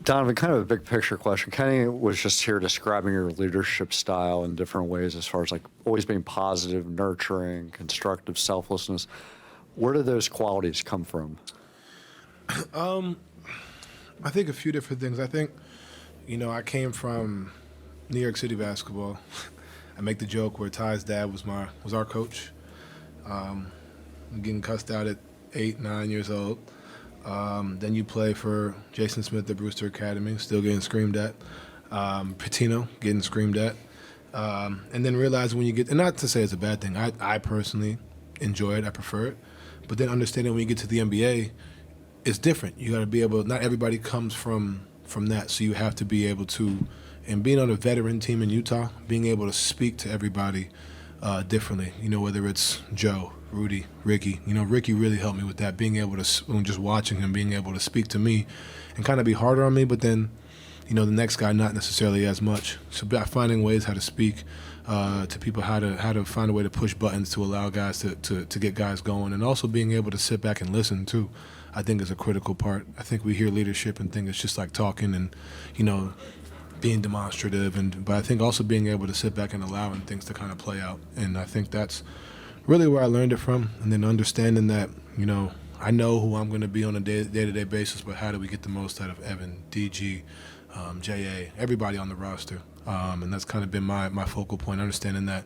Donovan, kind of a big picture question. Kenny was just here describing your leadership style in different ways as far as like always being positive, nurturing, constructive, selflessness. Where do those qualities come from? I think a few different things. I think, I came from New York City basketball. I make the joke where Ty's dad was our coach. Getting cussed out at 8, 9 years old. Then you play for Jason Smith at Brewster Academy, still getting screamed at. Patino, getting screamed at. And then realize when you get, and not to say it's a bad thing, I personally enjoy it, I prefer it. But then understanding when you get to the NBA, it's different. You got to be able, not everybody comes from that, so you have to be able to, and being on a veteran team in Utah, being able to speak to everybody differently, whether it's Joe, Rudy, Ricky. Ricky really helped me with that, being able to, when just watching him, being able to speak to me and kind of be harder on me, but then, the next guy not necessarily as much. So by finding ways how to speak to people, how to find a way to push buttons to allow guys to get guys going, and also being able to sit back and listen too, I think is a critical part. I think we hear leadership and think it's just like talking and, being demonstrative, but I think also being able to sit back and allowing things to kind of play out. And I think that's really where I learned it from. And then understanding that, I know who I'm going to be on a day-to-day basis, but how do we get the most out of Evan, DG, JA, everybody on the roster. And that's kind of been my focal point, understanding that,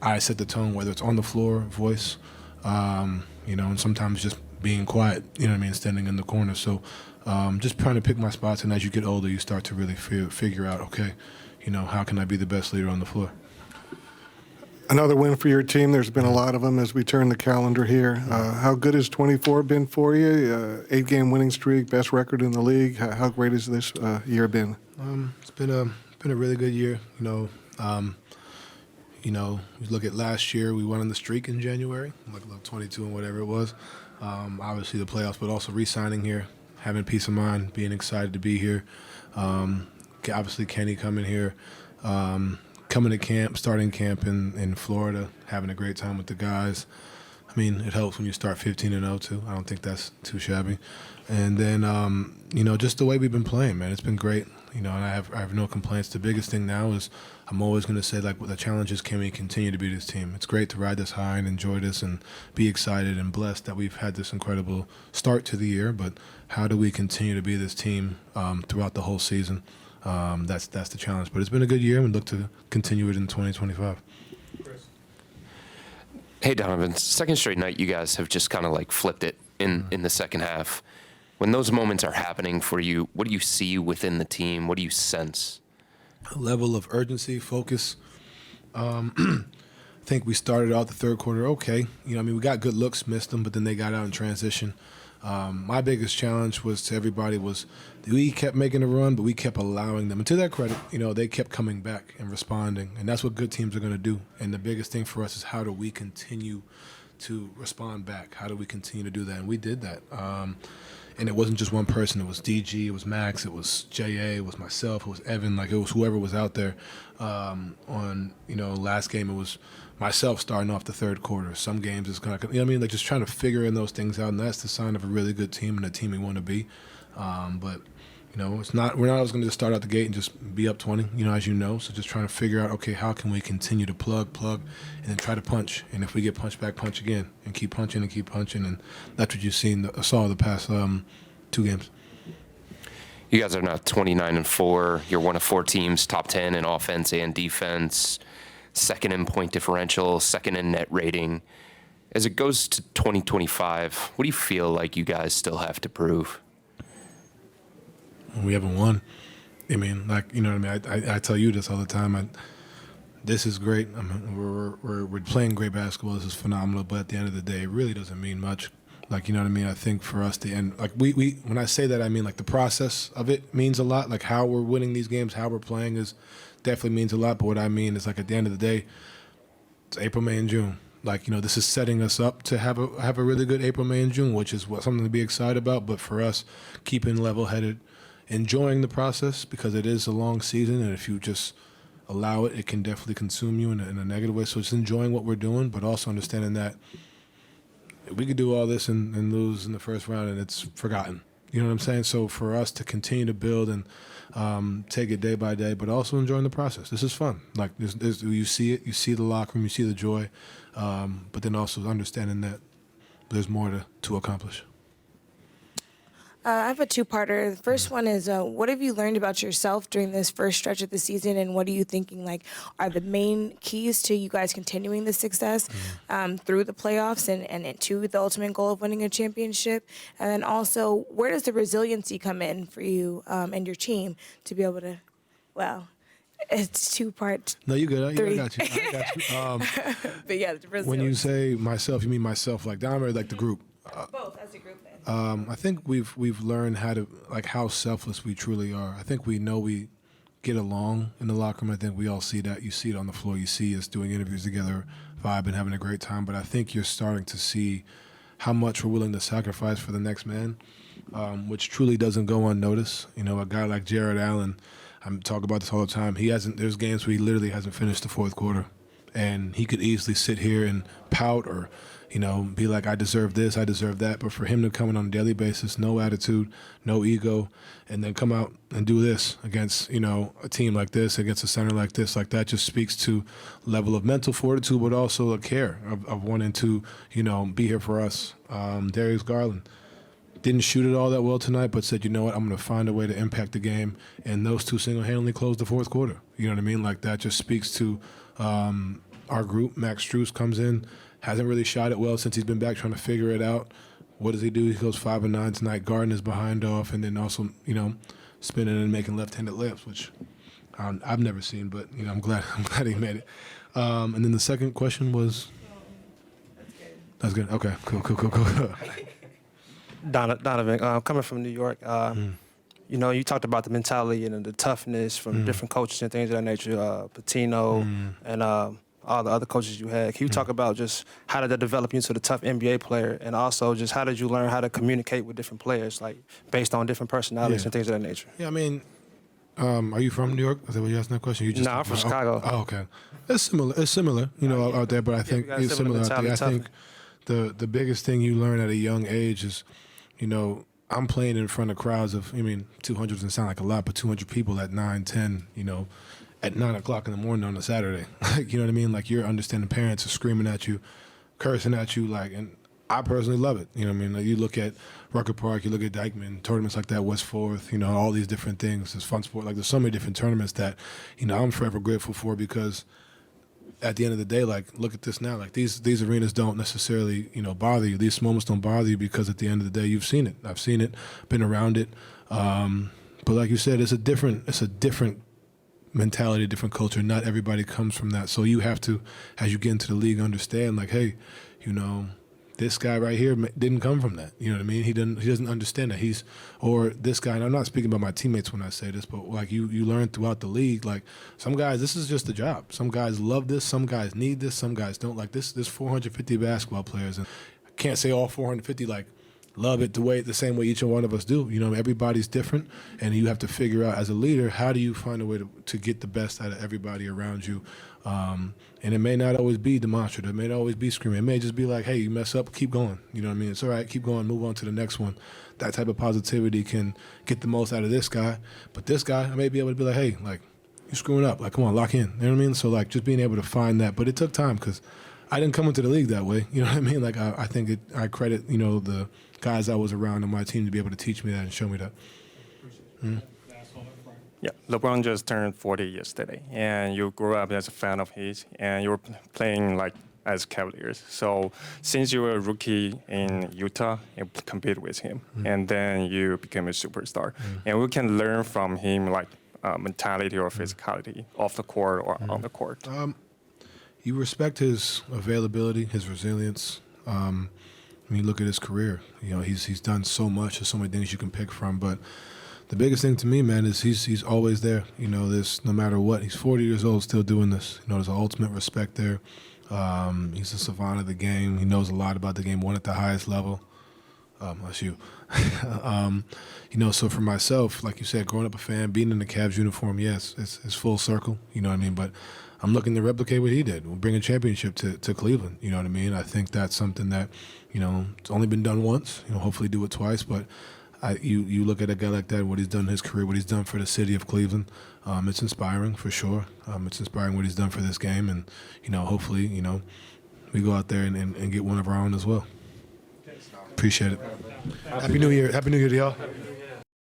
I set the tone, whether it's on the floor, voice, and sometimes just being quiet, standing in the corner. So just trying to pick my spots, and as you get older, you start to really figure out, okay, how can I be the best leader on the floor? Another win for your team. There's been a lot of them as we turn the calendar here. How good has 24 been for you? 8-game winning streak, best record in the league. How great has this year been? It's been a really good year. You look at last year, we went on the streak in January, like 22 and whatever it was. Obviously the playoffs, but also re-signing here, having peace of mind, being excited to be here. Obviously Kenny coming here. Coming to camp, starting camp in Florida, having a great time with the guys. I mean, it helps when you start 15-0 too. I don't think that's too shabby. And then, just the way we've been playing, man, it's been great. And I have no complaints. The biggest thing now is I'm always going to say, like, the challenge is, can we continue to be this team? It's great to ride this high and enjoy this and be excited and blessed that we've had this incredible start to the year, but how do we continue to be this team throughout the whole season? That's the challenge. But it's been a good year, and we look to continue it in 2025. Hey, Donovan, second straight night you guys have just kind of like flipped it in the second half. When those moments are happening for you, what do you see within the team? What do you sense? A level of urgency, focus. I think we started out the third quarter okay. We got good looks, missed them, but then they got out in transition. My biggest challenge was to everybody was we kept making a run, but we kept allowing them. And to their credit, they kept coming back and responding. And that's what good teams are going to do. And the biggest thing for us is how do we continue to respond back? How do we continue to do that? And we did that. And it wasn't just one person. It was DG, it was Max, it was JA, it was myself, it was Evan. Like, it was whoever was out there. Last game it was myself starting off the third quarter. Some games it's kind of, like just trying to figure in those things out, and that's the sign of a really good team and a team we want to be. But it's not. We're not always going to just start out the gate and just be up 20. As you know, so just trying to figure out, okay, how can we continue to plug, and then try to punch. And if we get punched back, punch again, and keep punching, and that's what you've saw the past 2 games. You guys are now 29-4. You're one of 4 teams, top 10 in offense and defense, second in point differential, second in net rating. As it goes to 2025, what do you feel like you guys still have to prove? We haven't won. I tell you this all the time. This is great. We're playing great basketball. This is phenomenal. But at the end of the day, it really doesn't mean much. I think for us to end, we when I say that, I mean, the process of it means a lot. Like, how we're winning these games, how we're playing is definitely means a lot. But what I mean is, at the end of the day, it's April, May, and June. This is setting us up to have a really good April, May, and June, which is something to be excited about. But for us, keeping level-headed, enjoying the process, because it is a long season, and if you just allow it, it can definitely consume you in a negative way. So it's enjoying what we're doing, but also understanding that we could do all this and lose in the first round, and it's forgotten. You know what I'm saying? So for us to continue to build and take it day by day, but also enjoying the process. This is fun. Like you see it, you see the locker room, you see the joy, but then also understanding that there's more to accomplish. I have a two-parter. The first one is, what have you learned about yourself during this first stretch of the season, and what are you thinking are the main keys to you guys continuing the success through the playoffs and to the ultimate goal of winning a championship? And then also, where does the resiliency come in for you and your team to be able to, it's two-part. No, you good. Three. I got you. But yeah, the resiliency. When you say myself, you mean myself like Donovan or like the group? Both, as a group then. I think we've learned how selfless we truly are. I think we know we get along in the locker room. I think we all see that. You see it on the floor. You see us doing interviews together, vibing, having a great time. But I think you're starting to see how much we're willing to sacrifice for the next man, which truly doesn't go unnoticed. You know, a guy like Jared Allen, I talk about this all the time. There's games where he literally hasn't finished the fourth quarter, and he could easily sit here and pout or, be like, I deserve this, I deserve that. But for him to come in on a daily basis, no attitude, no ego, and then come out and do this against, a team like this, against a center like this, like that just speaks to level of mental fortitude, but also a care of wanting to, be here for us. Darius Garland didn't shoot it all that well tonight, but said, I'm going to find a way to impact the game. And those two single-handedly closed the fourth quarter. You know what I mean? Like that just speaks to our group. Max Strus comes in. Hasn't really shot it well since he's been back trying to figure it out. What does he do? He goes 5 and 9 tonight. Garden is behind off, and then also, spinning and making left-handed layups, which I've never seen, but I'm glad he made it. And then the second question was. That's good. Okay. Cool. Donovan, coming from New York, you talked about the mentality and the toughness from different coaches and things of that nature, Patino and all the other coaches you had. Can you talk about just how did that develop you into the tough NBA player, and also just how did you learn how to communicate with different players, like based on different personalities and things of that nature? Yeah, I mean, are you from New York? Is that what you asking that question? No, I'm from Chicago. Oh, okay. It's similar, out there, but I think it's similar out there. I think the biggest thing you learn at a young age is, I'm playing in front of crowds of, 200 doesn't sound like a lot, but 200 people at 9, 10, at 9 o'clock in the morning on a Saturday. You know what I mean? Like, you're understanding parents are screaming at you, cursing at you, and I personally love it. You know what I mean? Like, you look at Rucker Park, you look at Dykeman, tournaments like that, West Fourth, all these different things. It's fun sport. Like, there's so many different tournaments that, I'm forever grateful for, because at the end of the day, like, look at this now. Like, these arenas don't necessarily, bother you. These moments don't bother you because at the end of the day, you've seen it. I've seen it, been around it. But like you said, it's a different mentality, different culture. Not everybody comes from that. So you have to, as you get into the league, understand, like, hey, this guy right here didn't come from that. You know what I mean? He doesn't understand that. Or this guy, and I'm not speaking about my teammates when I say this, but like you learn throughout the league, like, some guys, this is just a job. Some guys love this, some guys need this, some guys don't. Like, this. There's 450 basketball players, and I can't say all 450 like love it the same way each one of us do. Everybody's different, and you have to figure out as a leader, how do you find a way to get the best out of everybody around you. And it may not always be demonstrative. It may not always be screaming. It may just be like, hey, you mess up, keep going. You know what I mean? It's all right, keep going, move on to the next one. That type of positivity can get the most out of this guy. But this guy, I may be able to be like, hey, like, you're screwing up. Like, come on, lock in. You know what I mean? So, like, just being able to find that. But it took time, because I didn't come into the league that way. You know what I mean? Like, I think I credit, the guys I was around on my team to be able to teach me that and show me that. Yeah, LeBron just turned 40 yesterday, and you grew up as a fan of his, and you were playing as Cavaliers. So since you were a rookie in Utah, you compete with him, and then you became a superstar. And we can learn from him, mentality or physicality off the court or on the court. You respect his availability, his resilience. When you look at his career, he's done so much. There's so many things you can pick from, but the biggest thing to me, man, is he's always there. There's no matter what. He's 40 years old, still doing this. There's an ultimate respect there. He's a savant of the game. He knows a lot about the game, won at the highest level. That's you. So for myself, like you said, growing up a fan, being in the Cavs uniform, yes, it's full circle. You know what I mean? But I'm looking to replicate what he did. We'll bring a championship to Cleveland. You know what I mean? I think that's something that, it's only been done once. Hopefully do it twice. But You look at a guy like that, what he's done in his career, what he's done for the city of Cleveland. It's inspiring for sure. It's inspiring what he's done for this game, and hopefully, we go out there and get one of our own as well. Appreciate it. Happy New Year. Happy New Year to y'all.